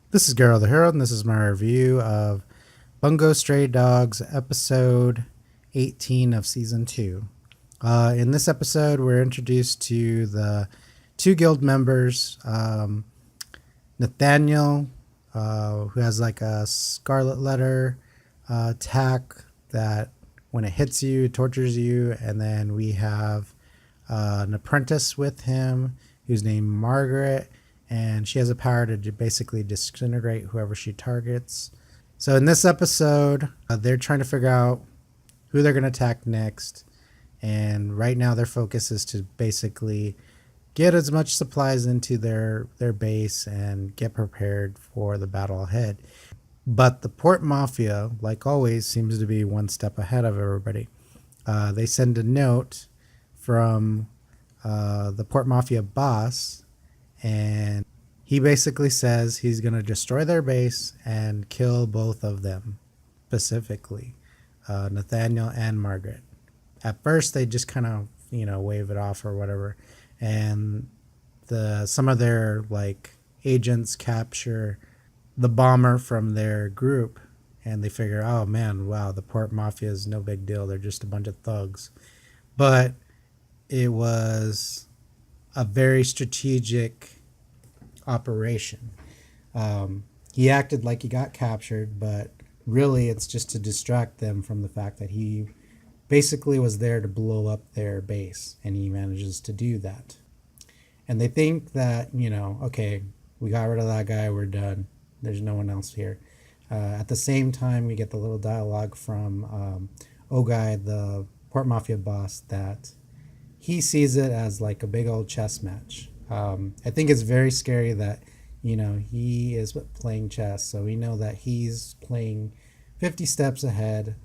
This is GerotheHero, and this is my review of Bungou Stray Dogs, episode 18 of season 2. In this episode, we're introduced to the two guild members, Nathaniel, who has like a scarlet letter attack that when it hits you, it tortures you. And then we have an apprentice with him who's named Margaret, and she has a power to basically disintegrate whoever she targets. So in this episode, they're trying to figure out who they're going to attack next. And right now, their focus is to basically get as much supplies into their base and get prepared for the battle ahead. But the Port Mafia, like always, seems to be one step ahead of everybody. They send a note from the Port Mafia boss, and he basically says he's going to destroy their base and kill both of them, specifically Nathaniel and Margaret. At first, they just kind of wave it off or whatever, and some of their like agents capture the bomber from their group, and they figure, oh man, wow, the Port Mafia is no big deal. They're just a bunch of thugs. But it was a very strategic operation. He acted like he got captured, but really it's just to distract them from the fact that he basically was there to blow up their base, and he manages to do that. And they think that, okay, we got rid of that guy, we're done. There's no one else here. At the same time, we get the little dialogue from Ogai, the Port Mafia boss, that he sees it as like a big old chess match. I think it's very scary that, he is playing chess. So we know that he's playing 50 steps ahead,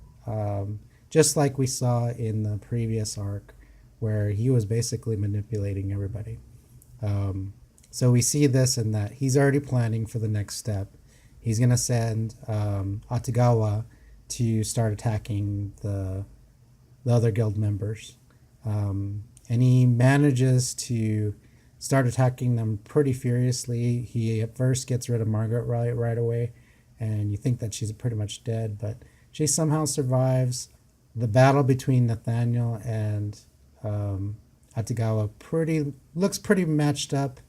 just like we saw in the previous arc where he was basically manipulating everybody. So we see this in that he's already planning for the next step. He's going to send Atagawa to start attacking the other guild members. And he manages to start attacking them pretty furiously. He at first gets rid of Margaret right away, and you think that she's pretty much dead, but she somehow survives. The battle between Nathaniel and Atagawa looks pretty matched up,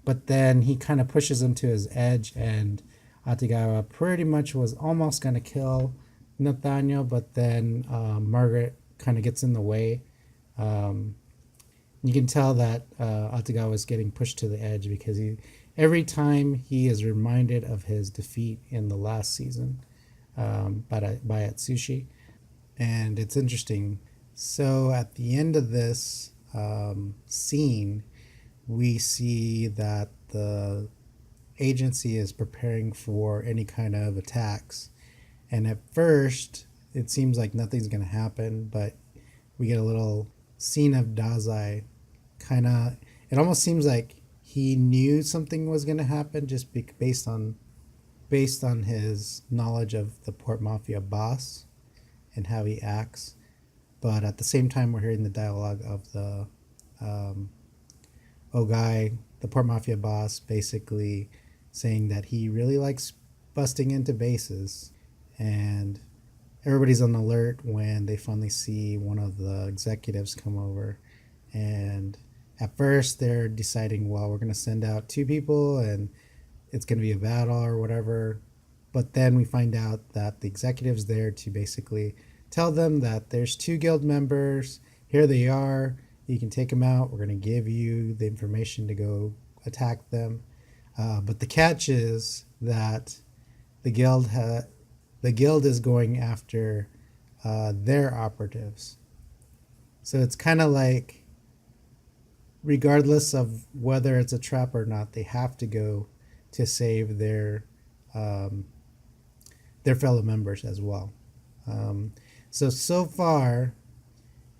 but then he kind of pushes him to his edge, and Atagawa pretty much was almost going to kill Nathaniel, but then Margaret kind of gets in the way. You can tell that Atagawa is getting pushed to the edge because every time he is reminded of his defeat in the last season by Atsushi. And it's interesting. So at the end of this scene, we see that the agency is preparing for any kind of attacks. And at first, it seems like nothing's going to happen, but we get a little scene of Dazai. It almost seems like he knew something was going to happen just based on his knowledge of the Port Mafia boss and how he acts. But at the same time, we're hearing the dialogue of the Ogai, the Port Mafia boss, basically saying that he really likes busting into bases. And everybody's on alert when they finally see one of the executives come over. And at first, they're deciding, well, we're going to send out two people and it's going to be a battle or whatever. But then we find out that the executive's there to basically tell them that there's two guild members. Here they are. You can take them out. We're going to give you the information to go attack them. But the catch is that the guild is going after their operatives. So it's kind of like, regardless of whether it's a trap or not, they have to go to save their fellow members as well. So far,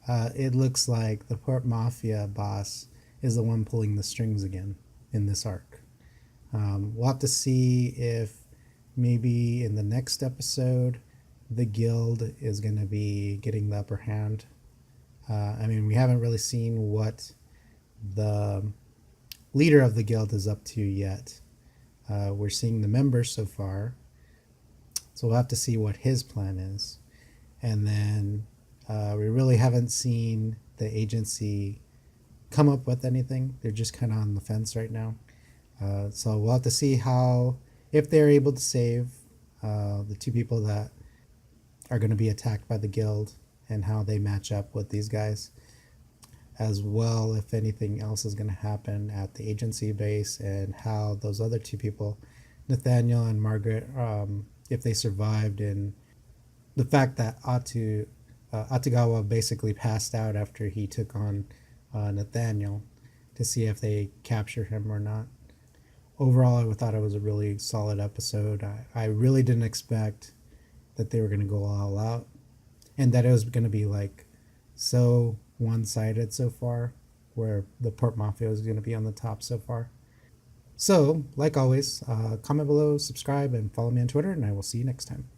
it looks like the Port Mafia boss is the one pulling the strings again in this arc. We'll have to see if maybe in the next episode the guild is going to be getting the upper hand. We haven't really seen what the leader of the guild is up to yet. We're seeing the members so far, so we'll have to see what his plan is. And then we really haven't seen the agency come up with anything. They're just kind of on the fence right now. So we'll have to see if they're able to save the two people that are going to be attacked by the guild and how they match up with these guys, as well if anything else is going to happen at the agency base and how those other two people, Nathaniel and Margaret, if they survived, and the fact that Atagawa basically passed out after he took on Nathaniel, to see if they capture him or not. Overall, I thought it was a really solid episode. I really didn't expect that they were going to go all out and that it was going to be like so one-sided so far, where the Port Mafia is going to be on the top so far. So, like always, comment below, subscribe, and follow me on Twitter, and I will see you next time.